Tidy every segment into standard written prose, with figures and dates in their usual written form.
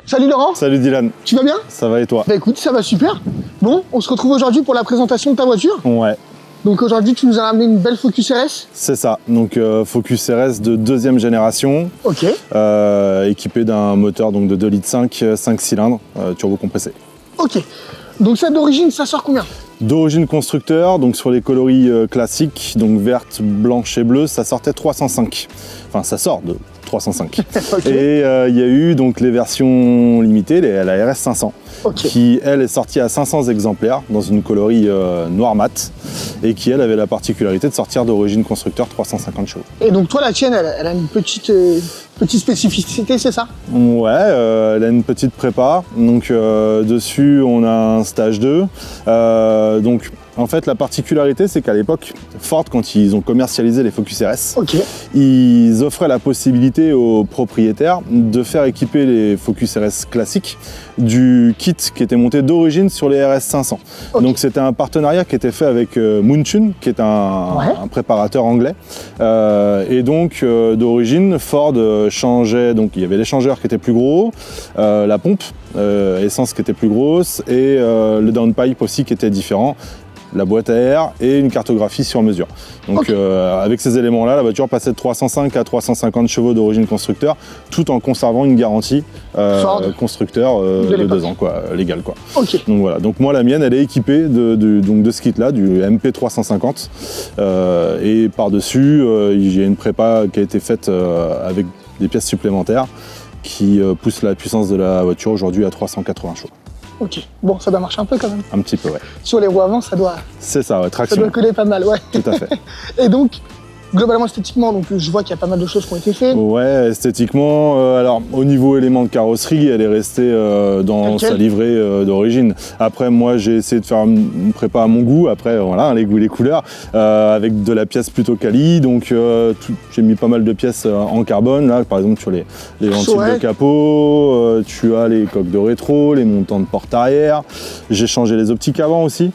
Salut Laurent. Salut Dylan. Tu vas bien? Ça va et toi? Bah écoute, ça va super. Bon, on se retrouve aujourd'hui pour la présentation de ta voiture. Ouais. Donc aujourd'hui, tu nous as ramené une belle Focus RS. C'est ça. Donc Focus RS de deuxième génération. Ok. Équipé d'un moteur donc, de 2,5 litres, 5 cylindres, turbo compressé. Ok. Donc ça d'origine, ça sort combien? D'origine constructeur, donc sur les coloris classiques, donc verte, blanche et bleue, ça sortait 305. Enfin, ça sort de 305. Okay. Et il y a eu donc les versions limitées, la RS 500, okay. qui elle est sortie à 500 exemplaires dans une coloris noir mat, et qui elle avait la particularité de sortir d'origine constructeur 350 chevaux. Et donc toi, la tienne, elle a une petite spécificité, c'est ça? Ouais, elle a une petite prépa, donc dessus on a un stage 2. Donc en fait la particularité c'est qu'à l'époque, Ford quand ils ont commercialisé les Focus RS, okay. ils offraient la possibilité aux propriétaires de faire équiper les Focus RS classiques du kit qui était monté d'origine sur les RS 500. Okay. Donc c'était un partenariat qui était fait avec Moonchun, qui est un préparateur anglais. Et donc d'origine, Ford changeait, donc il y avait l'échangeur qui était plus gros, la pompe essence qui était plus grosse et le downpipe aussi qui était différent, la boîte à air et une cartographie sur mesure. Donc okay. Avec ces éléments-là, la voiture passait de 305 à 350 chevaux d'origine constructeur, tout en conservant une garantie constructeur de 2 ans, quoi, légale. Quoi. Okay. Donc voilà. Donc moi, la mienne, elle est équipée de ce kit-là, du MP350. Et par-dessus, il y a une prépa qui a été faite avec des pièces supplémentaires qui poussent la puissance de la voiture aujourd'hui à 380 chevaux. Ok, bon, ça doit marcher un peu quand même. Un petit peu, ouais. Sur les roues avant, ça doit... C'est ça, ouais, traction. Ça doit coller pas mal, ouais. Tout à fait. Et donc, globalement, esthétiquement, donc, je vois qu'il y a pas mal de choses qui ont été faites. Ouais, esthétiquement, alors au niveau élément de carrosserie, elle est restée dans sa livrée d'origine. Après, moi, j'ai essayé de faire une prépa à mon goût. Après, voilà, les goûts, les couleurs, avec de la pièce plutôt quali. Donc, j'ai mis pas mal de pièces en carbone. Là, par exemple, sur les ventiles de capot, tu as les coques de rétro, les montants de porte arrière. J'ai changé les optiques avant aussi,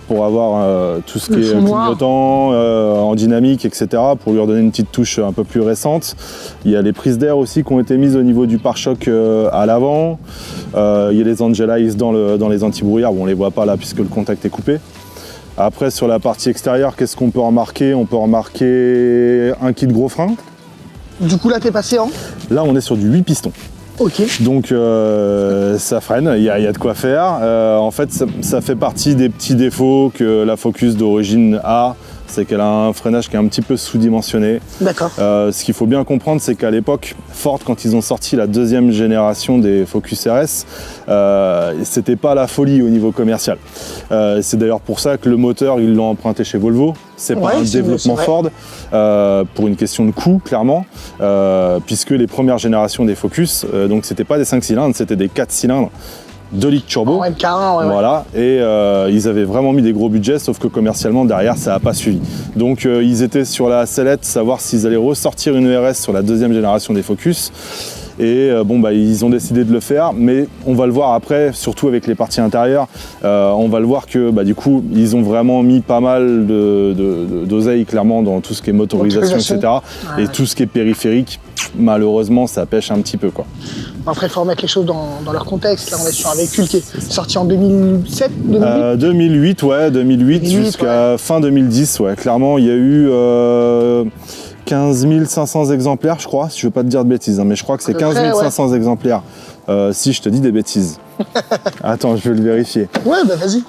pour avoir tout ce qui est clignotant, en dynamique, etc., pour lui redonner une petite touche un peu plus récente. Il y a les prises d'air aussi qui ont été mises au niveau du pare-choc à l'avant. Il y a les Angelize dans les anti-brouillards, bon, on ne les voit pas là puisque le contact est coupé. Après, sur la partie extérieure, qu'est-ce qu'on peut remarquer? On peut remarquer un kit gros frein. Du coup, là, t'es passé en? Là, on est sur du 8 pistons. Okay. Donc ça freine, il y a de quoi faire. En fait, ça fait partie des petits défauts que la Focus d'origine a, c'est qu'elle a un freinage qui est un petit peu sous-dimensionné. D'accord. Ce qu'il faut bien comprendre, c'est qu'à l'époque, Ford, quand ils ont sorti la deuxième génération des Focus RS, c'était pas la folie au niveau commercial. C'est d'ailleurs pour ça que le moteur, ils l'ont emprunté chez Volvo. C'est pas un développement Ford, pour une question de coût, clairement, puisque les premières générations des Focus, donc c'était pas des 5 cylindres, c'était des 4 cylindres. 2 litres turbo, voilà, et ils avaient vraiment mis des gros budgets, sauf que commercialement derrière ça n'a pas suivi. Donc ils étaient sur la sellette, savoir s'ils allaient ressortir une RS sur la deuxième génération des Focus. Et ils ont décidé de le faire, mais on va le voir après, surtout avec les parties intérieures, on va le voir que du coup ils ont vraiment mis pas mal d'oseille clairement dans tout ce qui est motorisation, etc. Ouais. Et tout ce qui est périphérique, malheureusement ça pêche un petit peu, quoi. Après il faut remettre les choses dans leur contexte. Là on est sur un véhicule qui est sorti en 2007, 2008, ouais, 2008 jusqu'à fin 2010, ouais. Clairement il y a eu 15 500 exemplaires, je crois, si je veux pas te dire de bêtises, hein, mais je crois que c'est 15 500 exemplaires, si je te dis des bêtises. Attends, je vais le vérifier. Ouais, bah vas-y.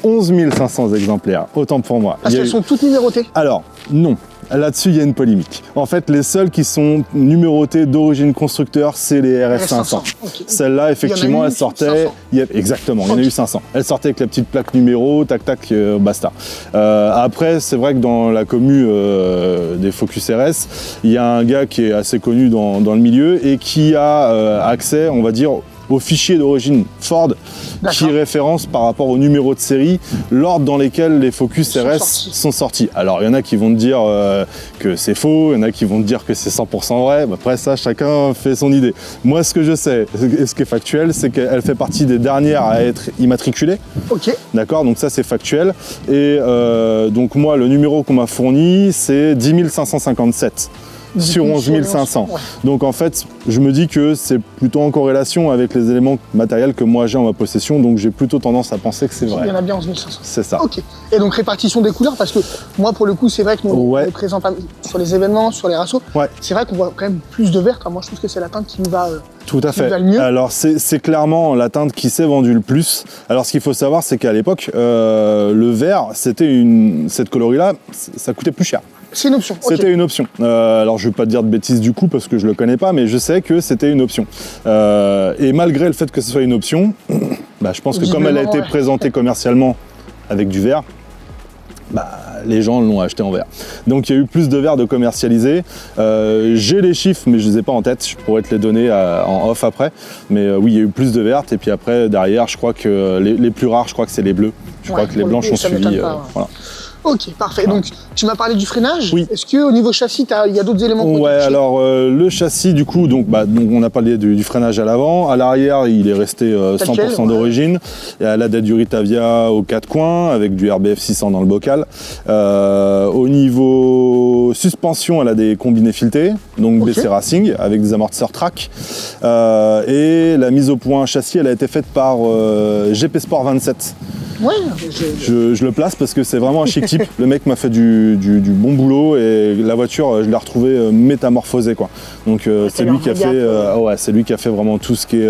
11 500 exemplaires, autant pour moi. Parce qu'elles sont toutes numérotées? Alors, non. Là-dessus, il y a une polémique. En fait, les seules qui sont numérotées d'origine constructeur, c'est les RS 500. Okay. Celle-là, effectivement, elle sortait... Exactement, il y en a eu 500. Elle sortait avec la petite plaque numéro, tac, tac, basta. Après, c'est vrai que dans la commu des Focus RS, il y a un gars qui est assez connu dans le milieu et qui a accès, on va dire, au fichier d'origine Ford qui référence par rapport au numéro de série l'ordre dans lesquels les Focus RS sont sortis. Alors il y en a qui vont te dire que c'est faux, il y en a qui vont te dire que c'est 100% vrai, après ça chacun fait son idée. Moi ce que je sais, et ce qui est factuel, c'est qu'elle fait partie des dernières à être immatriculée. Ok. D'accord, donc ça c'est factuel. Et donc moi le numéro qu'on m'a fourni c'est 10 557. sur 11 500. Ouais. Donc en fait, je me dis que c'est plutôt en corrélation avec les éléments matériels que moi j'ai en ma possession, donc j'ai plutôt tendance à penser que c'est vrai. Il y en a bien 11 500. C'est ça. Ok. Et donc répartition des couleurs, parce que moi pour le coup c'est vrai que nous on est présent sur les événements, sur les rassos, c'est vrai qu'on voit quand même plus de vert. Moi je trouve que c'est la teinte qui nous va tout à fait. le mieux. Alors c'est clairement la teinte qui s'est vendue le plus. Alors ce qu'il faut savoir, c'est qu'à l'époque, le vert, cette coloris-là, ça coûtait plus cher. C'est une option. C'était une option. Alors je ne vais pas te dire de bêtises du coup parce que je le connais pas, mais je sais que c'était une option. Et malgré le fait que ce soit une option, je pense que comme elle a été présentée commercialement avec du vert, les gens l'ont acheté en vert. Donc il y a eu plus de verre de commercialisé. J'ai les chiffres, mais je ne les ai pas en tête. Je pourrais te les donner en off après. Mais oui, il y a eu plus de vertes. Et puis après, derrière, je crois que les plus rares, je crois que c'est les bleus. Je crois que les blanches ont suivi. Voilà. Ok, parfait. Donc, tu m'as parlé du freinage. Oui. Est-ce qu'au niveau châssis, il y a d'autres éléments? Ouais, alors le châssis, du coup, donc on a parlé du freinage à l'avant. À l'arrière, il est resté 100% d'origine. Elle a du Ritavia aux 4 coins avec du RBF 600 dans le bocal. Au niveau suspension, elle a des combinés filetés, donc BC Racing avec des amortisseurs track. Et la mise au point châssis, elle a été faite par GP Sport 27. Ouais, je le place parce que c'est vraiment un chic type. Le mec m'a fait du bon boulot et la voiture, je l'ai retrouvée métamorphosée, quoi. Donc c'est lui qui a fait, c'est lui qui a fait vraiment tout ce qui est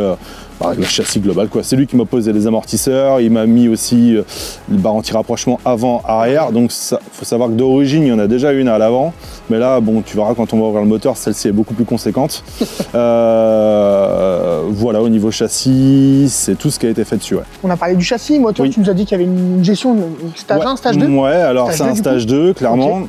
le châssis global, quoi. C'est lui qui m'a posé les amortisseurs, il m'a mis aussi le barre anti-rapprochement avant-arrière. Donc il faut savoir que d'origine, il y en a déjà une à l'avant. Mais là, bon, tu verras quand on va ouvrir le moteur, celle-ci est beaucoup plus conséquente. Voilà, au niveau châssis, c'est tout ce qui a été fait dessus. Ouais. On a parlé du châssis. Moi, toi, tu nous as dit qu'il y avait une gestion, stage 1, stage 2. Ouais, alors c'est un stage 2, clairement.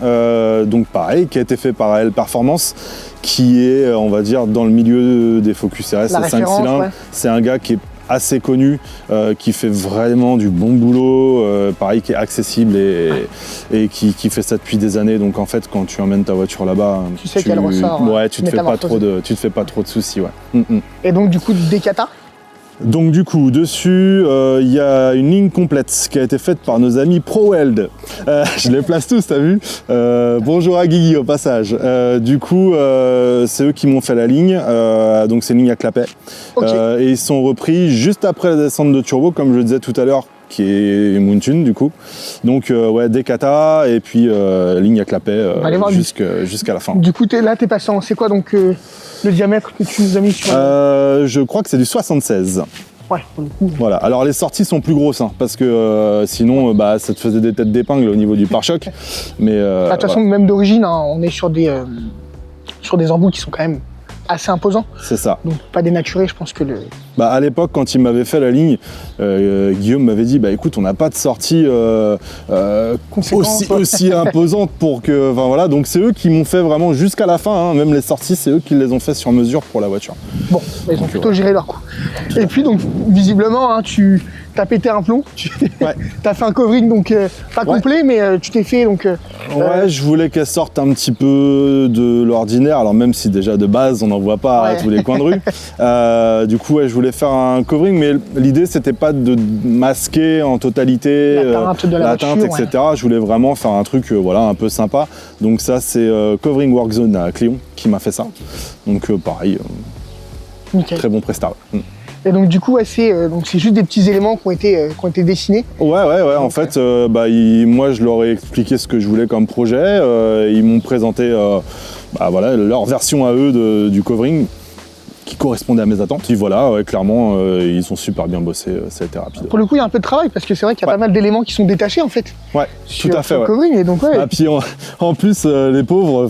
Donc pareil, qui a été fait par AL Performance, qui est, on va dire, dans le milieu des Focus RS, c'est 5 cylindres. C'est un gars qui est assez connu, qui fait vraiment du bon boulot, pareil, qui est accessible et qui fait ça depuis des années. Donc en fait, quand tu emmènes ta voiture là-bas, tu sais qu'elle ressort. Ouais, tu te fais pas trop de soucis. Ouais. Et donc du coup, des katas. Donc du coup, dessus, il y a une ligne complète qui a été faite par nos amis ProWeld. Je les place tous, t'as vu. Bonjour à Guigui au passage. Du coup, c'est eux qui m'ont fait la ligne. Donc c'est une ligne à clapet. Et ils sont repris juste après la descente de turbo, comme je le disais tout à l'heure, qui est Moontune du coup. Donc des katas et puis ligne à clapet jusqu'à la fin. Du coup, t'es passé en... C'est quoi donc le diamètre que tu nous as mis sur... Je crois que c'est du 76. Ouais, pour le coup. Voilà. Alors les sorties sont plus grosses, parce que sinon ça te faisait des têtes d'épingle au niveau du pare-choc. Mais de toute façon, même d'origine, on est sur des embouts qui sont quand même assez imposants. C'est ça. Donc pas dénaturé, je pense que le... À l'époque, quand il m'avait fait la ligne, Guillaume m'avait dit écoute, on n'a pas de sortie aussi imposante pour que. Enfin voilà, donc c'est eux qui m'ont fait vraiment jusqu'à la fin, même les sorties, c'est eux qui les ont fait sur mesure pour la voiture. Bon, ils ont plutôt géré leur coup. Et puis donc visiblement, tu as pété un plomb, tu as fait un covering donc pas complet, mais tu t'es fait donc. Ouais, je voulais qu'elle sorte un petit peu de l'ordinaire, alors même si déjà de base on n'en voit pas à tous les coins de rue. Du coup, je voulais faire un covering, mais l'idée c'était pas de masquer en totalité la teinte, etc. Je voulais vraiment faire un truc un peu sympa. Donc ça c'est Covering Work Zone à Cléon qui m'a fait ça. Donc pareil, très bon prestat. Et donc du coup, c'est juste des petits éléments qui ont été dessinés. Ouais. En fait, moi je leur ai expliqué ce que je voulais comme projet. Ils m'ont présenté leur version à eux du covering, qui correspondait à mes attentes. Et voilà, clairement, ils ont super bien bossé, ça a été rapide. Pour le coup, il y a un peu de travail, parce que c'est vrai qu'il y a pas mal d'éléments qui sont détachés, en fait. Ouais, tout à fait. Le covering, et donc, puis en plus, les pauvres,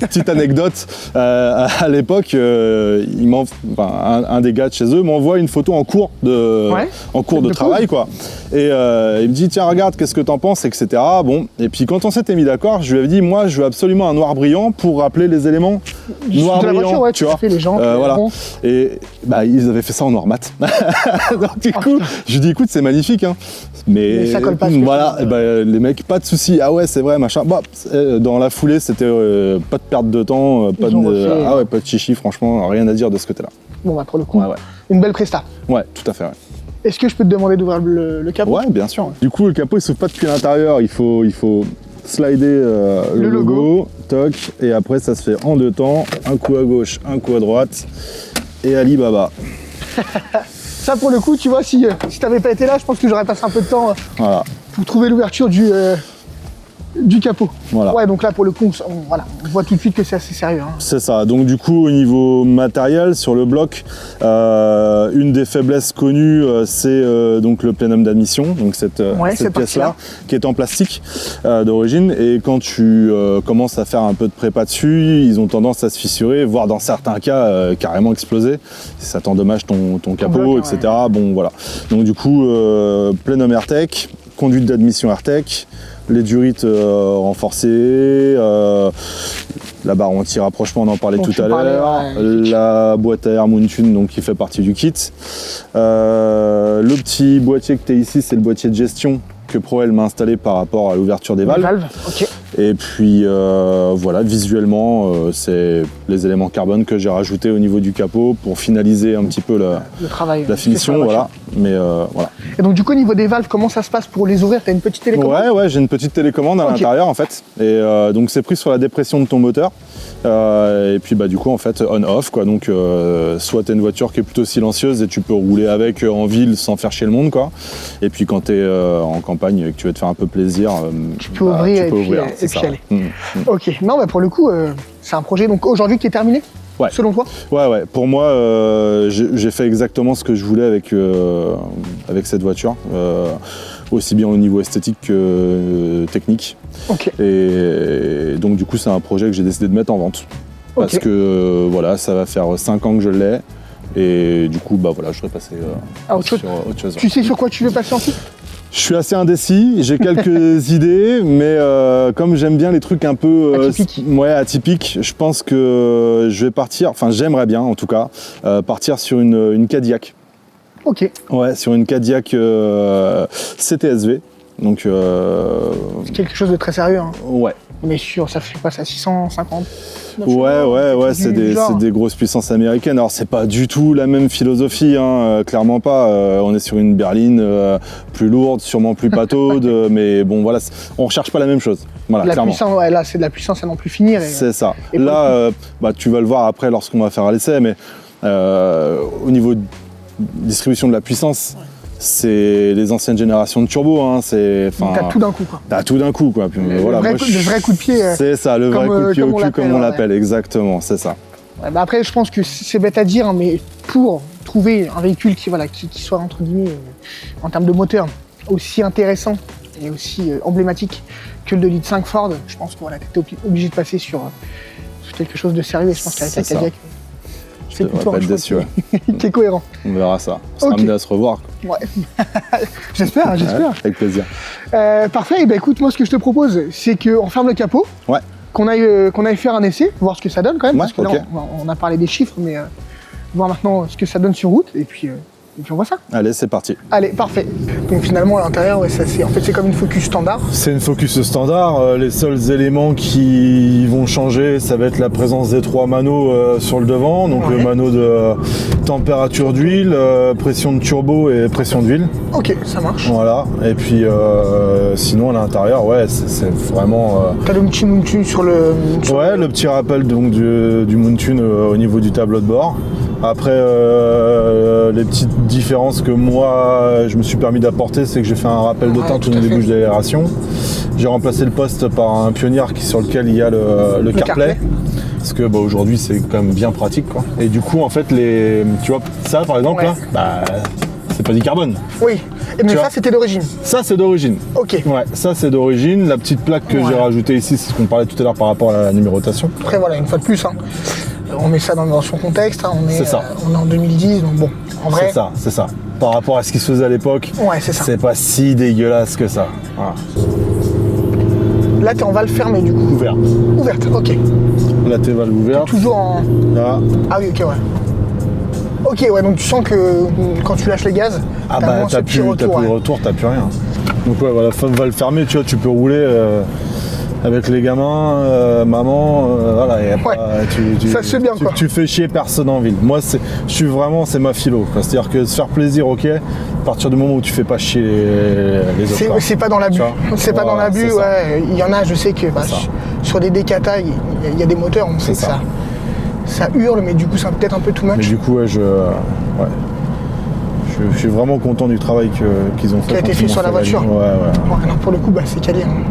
petite anecdote, à l'époque, un des gars de chez eux m'envoie une photo en cours de travail, quoi. Et il me dit, tiens, regarde, qu'est-ce que t'en penses, etc. Bon, et puis quand on s'était mis d'accord, je lui avais dit, moi, je veux absolument un noir brillant pour rappeler les éléments noir brillant, tu vois. Les gens, voilà. Et ils avaient fait ça en noir mat. Donc du coup, je lui dis écoute, c'est magnifique, mais ça colle pas. Voilà, les mecs, pas de soucis. Ah ouais, c'est vrai, machin. Dans la foulée, c'était pas de perte de temps, pas de chichi, franchement, rien à dire de ce côté-là. Bon, pour le coup, une belle presta. Ouais, tout à fait. Ouais. Est-ce que je peux te demander d'ouvrir le capot? Ouais, bien sûr. Du coup, le capot, il s'ouvre pas depuis l'intérieur. Il faut slider le logo, toc, et après ça se fait en 2 temps, un coup à gauche, un coup à droite, et Alibaba. Ça pour le coup, tu vois, si t'avais pas été là, je pense que j'aurais passé un peu de temps pour trouver l'ouverture du capot. Voilà. Ouais, donc là pour le coup, on voit tout de suite que c'est assez sérieux. Hein. C'est ça. Donc du coup, au niveau matériel, sur le bloc, une des faiblesses connues, c'est donc le plénum d'admission, donc cette pièce-là, qui est en plastique d'origine. Et quand tu commences à faire un peu de prépa dessus, ils ont tendance à se fissurer, voire dans certains cas carrément exploser. Si ça t'endommage ton capot, etc. Ouais. Bon, voilà. Donc du coup, plénum AirTech, conduite d'admission AirTech, les durites renforcées, la barre anti-rapprochement, on en parlait tout à l'heure, la boîte à air Moontune donc, qui fait partie du kit. Le petit boîtier que tu as ici, c'est le boîtier de gestion que ProL m'a installé par rapport à l'ouverture des valves. Okay. Et puis voilà, visuellement, c'est les éléments carbone que j'ai rajoutés au niveau du capot pour finaliser un petit peu la finition. Voilà. Mais voilà. Et donc du coup, au niveau des valves, comment ça se passe pour les ouvrir? Tu as une petite télécommande? Ouais, j'ai une petite télécommande à l'intérieur en fait. Et donc c'est pris sur la dépression de ton moteur. Et puis bah du coup en fait on-off quoi. Donc soit tu as une voiture qui est plutôt silencieuse et tu peux rouler avec en ville sans faire chier le monde quoi. Et puis quand tu es en campagne et que tu veux te faire un peu plaisir, tu peux ouvrir et puis aller. Ok, non bah pour le coup c'est un projet donc aujourd'hui qui est terminé. Ouais. Selon toi? Ouais. Pour moi, j'ai fait exactement ce que je voulais avec cette voiture, aussi bien au niveau esthétique que technique. Okay. Et donc du coup, c'est un projet que j'ai décidé de mettre en vente. Parce que voilà, ça va faire 5 ans que je l'ai. Et du coup, bah voilà, je serais passé sur autre chose. Tu sais sur quoi tu veux passer ensuite? Je suis assez indécis, j'ai quelques idées, mais comme j'aime bien les trucs un peu atypiques, je pense que je vais partir, enfin j'aimerais bien en tout cas, partir sur une Cadillac. Ok. Ouais, sur une Cadillac CTSV. Donc, c'est quelque chose de très sérieux. Hein. Ouais. Mais sûr, ça fait pas ça 650. Ouais, c'est des grosses puissances américaines. Alors c'est pas du tout la même philosophie, hein, clairement pas. On est sur une berline plus lourde, sûrement plus pataude, mais bon voilà, on recherche pas la même chose. Voilà, clairement. Là c'est de la puissance à n'en plus finir. C'est ça. Là, tu vas le voir après lorsqu'on va faire l'essai, mais au niveau de distribution de la puissance. C'est les anciennes générations de turbo, hein, t'as tout d'un coup quoi. T'as tout d'un coup quoi. Puis, le vrai coup de pied. C'est ça, le vrai coup de pied au cul comme on l'appelle, exactement, c'est ça. Ouais, bah après je pense que c'est bête à dire, hein, mais pour trouver un véhicule qui soit entre guillemets en termes de moteur aussi intéressant et aussi emblématique que le 2,5 litres Ford, je pense que t'es obligé de passer sur quelque chose de sérieux. Et je pense qu'avec la Cadillac, c'est plutôt un choix qui est cohérent. On verra ça. On sera amené à se revoir. Ouais. J'espère. Avec plaisir. Parfait. Et ben écoute, moi ce que je te propose, c'est qu'on ferme le capot. Ouais. Qu'on aille faire un essai, voir ce que ça donne quand même. Ouais, parce que là, on a parlé des chiffres, mais voir maintenant ce que ça donne sur route. Et puis on voit ça. Allez, c'est parti. Allez, parfait. Donc finalement, à l'intérieur, c'est comme une Focus standard. C'est une Focus standard. Les seuls éléments qui vont changer, ça va être la présence des 3 manos sur le devant. Donc le mano de température d'huile, pression de turbo et pression d'huile. Ok, ça marche. Voilà. Et puis sinon, à l'intérieur, c'est vraiment... T'as le petit Moontune sur le... Ouais, le petit rappel donc, du Moontune au niveau du tableau de bord. Après, les petites différences que moi, je me suis permis d'apporter, c'est que j'ai fait un rappel de teinte au niveau des bouches d'aération. J'ai remplacé le poste par un Pioneer sur lequel il y a le CarPlay. Parce que aujourd'hui, c'est quand même bien pratique, quoi. Et du coup, en fait, tu vois, ça, par exemple, là, c'est pas du carbone. Oui, mais ça, c'était d'origine. Ça, c'est d'origine. Ok. Ouais, ça, c'est d'origine. La petite plaque que j'ai rajoutée ici, c'est ce qu'on parlait tout à l'heure par rapport à la numérotation. Après, voilà, une fois de plus, hein. On met ça dans son contexte, hein. On est en 2010, donc bon, en vrai... C'est ça. Par rapport à ce qui se faisait à l'époque, c'est pas si dégueulasse que ça. Voilà. Là, t'es en valve fermée, du coup. Ouverte, ok. Là, t'es valve ouverte. Toujours en... Là. Ah oui, ok, ouais. Ok, ouais, donc tu sens que quand tu lâches les gaz, t'as plus de retour, t'as plus rien. Donc ouais, voilà, valve fermée, tu vois, tu peux rouler... avec les gamins, maman, voilà, et après, ça se fait bien, quoi. Tu fais chier personne en ville. Moi, c'est ma philo. C'est-à-dire que se faire plaisir, ok, à partir du moment où tu fais pas chier les autres. C'est pas dans l'abus. C'est pas dans l'abus, ouais. Il y en a, je sais que sur des Decata, il y a des moteurs, on sait que ça hurle, mais du coup, c'est peut-être un peu too much. Mais du coup, je suis vraiment content du travail qu'ils ont fait. Qui a été fait sur la voiture. Ouais. Alors pour le coup, c'est calé. Hein.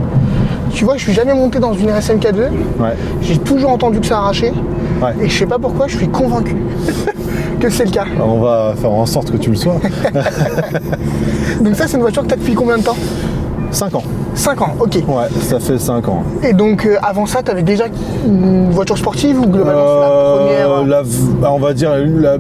Tu vois, je suis jamais monté dans une RS MK2. Ouais. J'ai toujours entendu que ça arrachait. Ouais. Et je sais pas pourquoi, je suis convaincu que c'est le cas. Alors on va faire en sorte que tu le sois. Donc ça, c'est une voiture que tu as depuis combien de temps? 5 ans. 5 ans, ok. Ouais, ça fait 5 ans. Et donc avant ça, tu avais déjà une voiture sportive ou globalement c'est la première on va dire la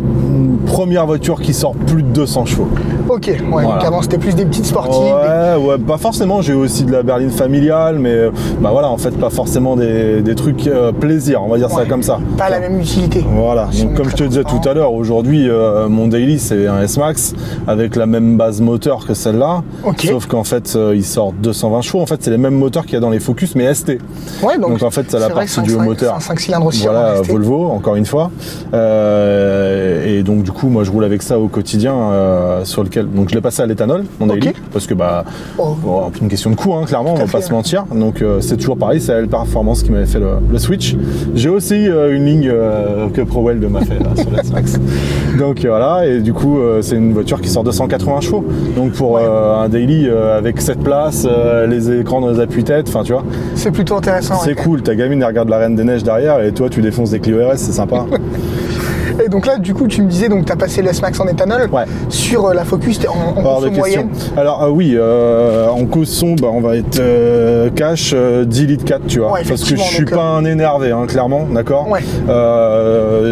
première voiture qui sort plus de 200 chevaux. Ok, ouais, voilà. Donc avant c'était plus des petites sportives. Ouais, pas forcément, j'ai eu aussi de la berline familiale, mais voilà, en fait pas forcément des trucs plaisir, on va dire ça comme ça. Pas la même utilité. Voilà, donc comme je te disais tout à l'heure, aujourd'hui mon daily c'est un S-Max avec la même base moteur que celle-là, sauf qu'en fait il sort 220 chevaux, en fait c'est les mêmes moteurs qu'il y a dans les Focus mais ST. Ouais, donc en fait c'est la partie du moteur. C'est un 5 cylindres aussi. Voilà, Volvo, encore une fois. Et donc du coup moi je roule avec ça au quotidien sur lequel. Donc je l'ai passé à l'éthanol, mon daily, parce que une question de coût, hein, clairement, on va pas se mentir. Donc c'est toujours pareil, c'est L Performance qui m'avait fait le switch. J'ai aussi une ligne que ProWeld m'a fait là, sur la S-Max. Donc voilà, et du coup c'est une voiture qui sort 280 chevaux. Donc pour un daily avec 7 places, les écrans dans les appuis-têtes, enfin tu vois. C'est plutôt intéressant. C'est cool, ta gamine elle regarde la Reine des Neiges derrière et toi tu défonces des Clio RS, c'est sympa. Et donc là, du coup, tu me disais, donc tu as passé le S-Max en éthanol. Ouais. Sur la Focus, en conso moyenne. Alors oui, en caution, on va être cash 10 litres 4, tu vois. Ouais, parce que je suis pas un énervé, hein, clairement, d'accord. Ouais.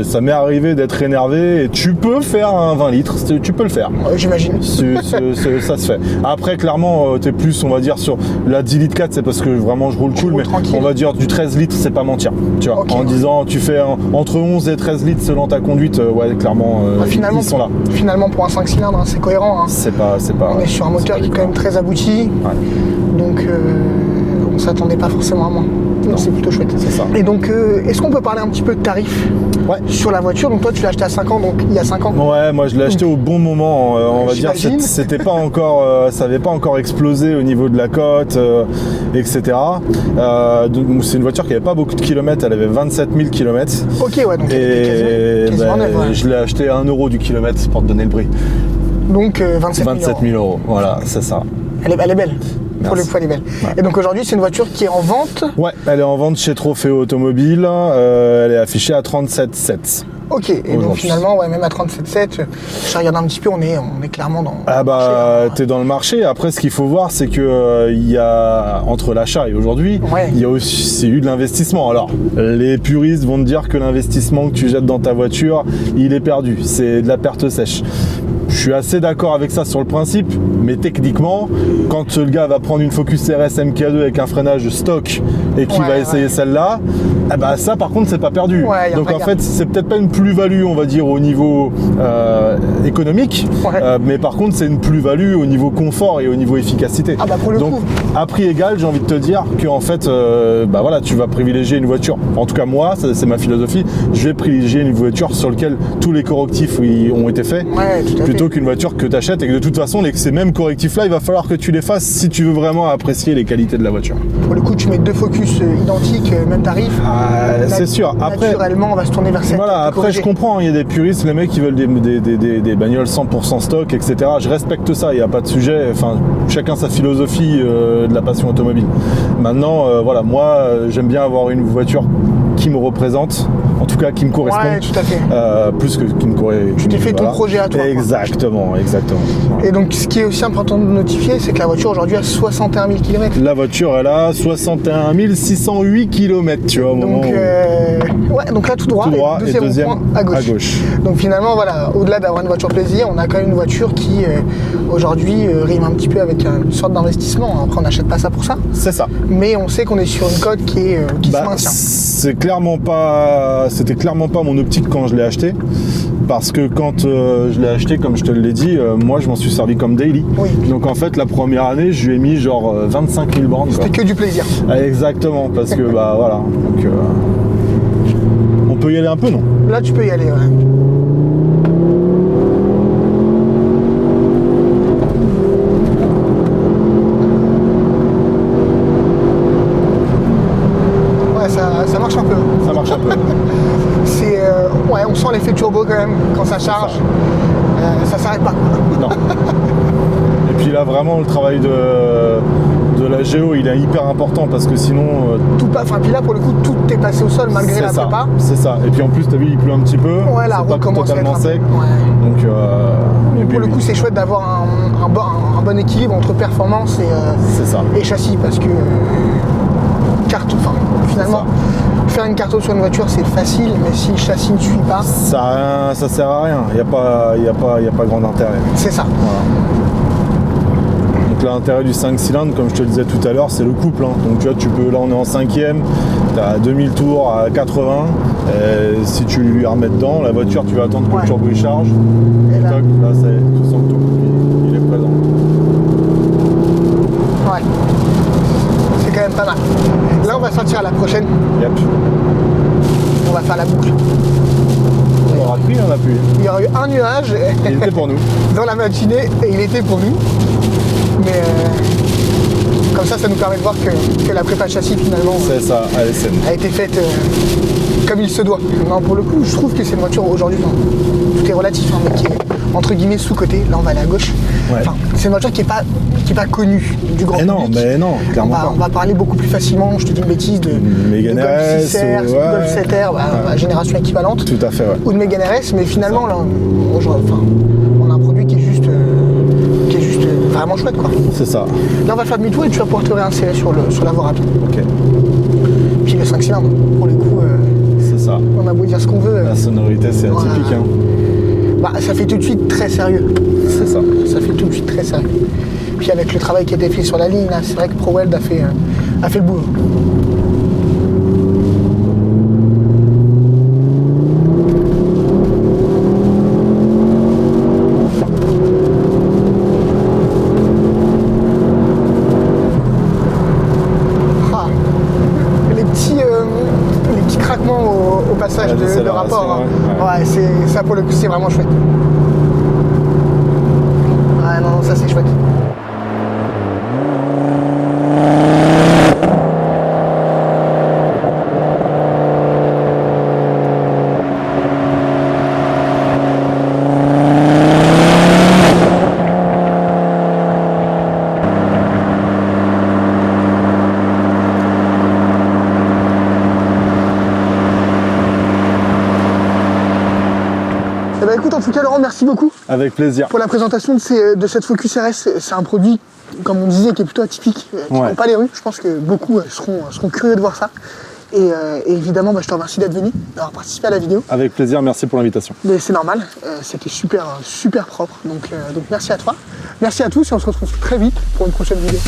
Ça m'est arrivé d'être énervé et tu peux faire un 20 litres, tu peux le faire. J'imagine. Ça se fait. Après, clairement, t'es plus, on va dire, sur la 10 litres 4, c'est parce que vraiment je roule cool, mais tranquille. On va dire du 13 litres, c'est pas mentir. Tu vois, en disant, tu fais entre 11 et 13 litres selon ta conduite, ouais, clairement, ils sont là. Finalement, pour un 5 cylindres, c'est cohérent. Hein. C'est pas. On est sur un moteur qui est quand même très abouti. Ouais. Donc, on s'attendait pas forcément à moins. Non, c'est plutôt chouette. C'est ça. Et donc, est-ce qu'on peut parler un petit peu de tarifs sur la voiture? Donc toi, tu l'as acheté à 5 ans, donc il y a 5 ans. Ouais, moi je l'ai acheté au bon moment. On va dire, c'était pas encore, ça avait pas encore explosé au niveau de la cote, etc. Donc c'est une voiture qui avait pas beaucoup de kilomètres. Elle avait 27 000 kilomètres. Ok, ouais. Donc quasiment neuve, ouais. Je l'ai acheté à 1 € du kilomètre pour te donner le prix. Donc 27 000 €. Voilà, c'est ça. Elle est belle. Pour le coup, elle est belle. Ouais. Et donc aujourd'hui, c'est une voiture qui est en vente? Ouais, elle est en vente chez Trophéo Automobile. Elle est affichée à 37,7. Ok, et donc finalement, même à 37,7, je regarde un petit peu, on est clairement dans le marché. T'es dans le marché. Après, ce qu'il faut voir, c'est que il y a, entre l'achat et aujourd'hui, il y a aussi eu de l'investissement. Alors, les puristes vont te dire que l'investissement que tu jettes dans ta voiture, il est perdu. C'est de la perte sèche. Je suis assez d'accord avec ça sur le principe, mais techniquement, quand le gars va prendre une Focus RS MK2 avec un freinage stock et qu'il va essayer celle-là, ça par contre c'est pas perdu. Donc en fait c'est peut-être pas une plus-value on va dire au niveau économique, mais par contre c'est une plus-value au niveau confort et au niveau efficacité. Pour le Donc coup. à prix égal, j'ai envie de te dire que en fait tu vas privilégier une voiture. En tout cas moi, c'est ma philosophie, je vais privilégier une voiture sur laquelle tous les correctifs ont été faits. Plutôt qu'une voiture que tu achètes et que de toute façon ces mêmes correctifs là il va falloir que tu les fasses si tu veux vraiment apprécier les qualités de la voiture. Pour le coup tu mets 2 Focus identiques, même tarif, c'est sûr. Après, naturellement on va se tourner vers cette. Voilà, après je comprends, il y a des puristes, les mecs qui veulent des bagnoles 100% stock, etc. Je respecte ça, il n'y a pas de sujet, enfin chacun sa philosophie de la passion automobile. Maintenant moi j'aime bien avoir une voiture qui me représente, en tout cas qui me correspond. Ouais, tout à fait. Plus que qui me correspond. Tu t'es fait ton projet à toi. Exactement. Et donc ce qui est aussi important de notifier, c'est que la voiture aujourd'hui a 61 000 km. La voiture elle a 61 608 km, tu vois. Donc là tout droit et deuxième point à gauche. Donc finalement au-delà d'avoir une voiture plaisir, on a quand même une voiture qui aujourd'hui rime un petit peu avec une sorte d'investissement. Après on n'achète pas ça pour ça. C'est ça. Mais on sait qu'on est sur une cote qui se maintient. C'était clairement pas mon optique quand je l'ai acheté. parce que quand je l'ai acheté, comme je te l'ai dit, moi je m'en suis servi comme daily. Oui. Donc en fait la première année je lui ai mis genre 25 000 bornes. C'était que du plaisir. Exactement, parce que bah voilà. Donc on peut y aller un peu, non? Là tu peux y aller, ouais. Ça marche un peu. Ça marche un peu. C'est ouais, on sent l'effet turbo quand même quand ça charge. Ça s'arrête pas. Non. Et puis là vraiment le travail de la géo il est hyper important parce que sinon tout pas. Enfin puis là pour le coup tout est passé au sol malgré la prépa. C'est ça. Et puis en plus t'as vu il pleut un petit peu. Ouais, la route commence à être totalement sec. Ouais. Donc pour le coup c'est chouette d'avoir un bon équilibre entre performance et châssis parce que finalement faire une carte sur une voiture c'est facile, mais si le châssis ne suit pas, ça sert à rien. Il n'y a pas grand intérêt. C'est ça. Voilà. Donc l'intérêt du 5 cylindres, comme je te le disais tout à l'heure, c'est le couple. Hein. Donc tu vois, là on est en 5e, tu as 2000 tours à 80. Et si tu lui remets dedans, la voiture tu vas attendre que le turbo il charge. Et là, ça y est, tu sens que tout il est présent. Ouais. C'est quand même pas mal. Là on va sortir à la prochaine. Yep. On va faire la boucle. On aura pris, on a pu. Il y aura eu un nuage. Il était pour nous. Dans la matinée et il était pour nous. Mais comme ça nous permet de voir que la prépa châssis finalement c'est ça, a été faite comme il se doit. Non, pour le coup, je trouve que c'est une voiture aujourd'hui, tout est relatif, hein, mais qui est entre guillemets sous-côté. Là on va aller à gauche. Ouais. Enfin, c'est une voiture qui est pas connue du grand public. Mais non, clairement pas. On va parler beaucoup plus facilement, je te dis une bêtise, de Mégane Golf 6R, RS, Golf 7R, génération équivalente. Tout à fait, ouais. Ou de Mégane RS, mais finalement là, on a un produit qui est juste vraiment chouette quoi. C'est ça. Là on va faire demi-tour et tu vas pouvoir te réinsérer sur la voie rapide. Ok. Puis le 5 cylindres, pour le coup, c'est ça. on a beau dire ce qu'on veut. La sonorité c'est atypique. Hein. Bah, ça fait tout de suite très sérieux. C'est ça. Ça fait tout de suite très sérieux. Puis avec le travail qui a été fait sur la ligne, c'est vrai que ProWeld a fait le boulot. Les petits craquements au passage de rapport. Ouais, ça pour le coup c'est vraiment chouette. Ouais, non, ça c'est chouette. Bah écoute, en tout cas Laurent, merci beaucoup. Avec plaisir. Pour la présentation de cette Focus RS. C'est un produit, comme on disait, qui est plutôt atypique, qui ne prend pas les rues. Je pense que beaucoup seront curieux de voir ça. Et évidemment, je te remercie d'être venu, d'avoir participé à la vidéo. Avec plaisir, merci pour l'invitation. Mais c'est normal, c'était super propre. Donc merci à toi. Merci à tous et on se retrouve très vite pour une prochaine vidéo.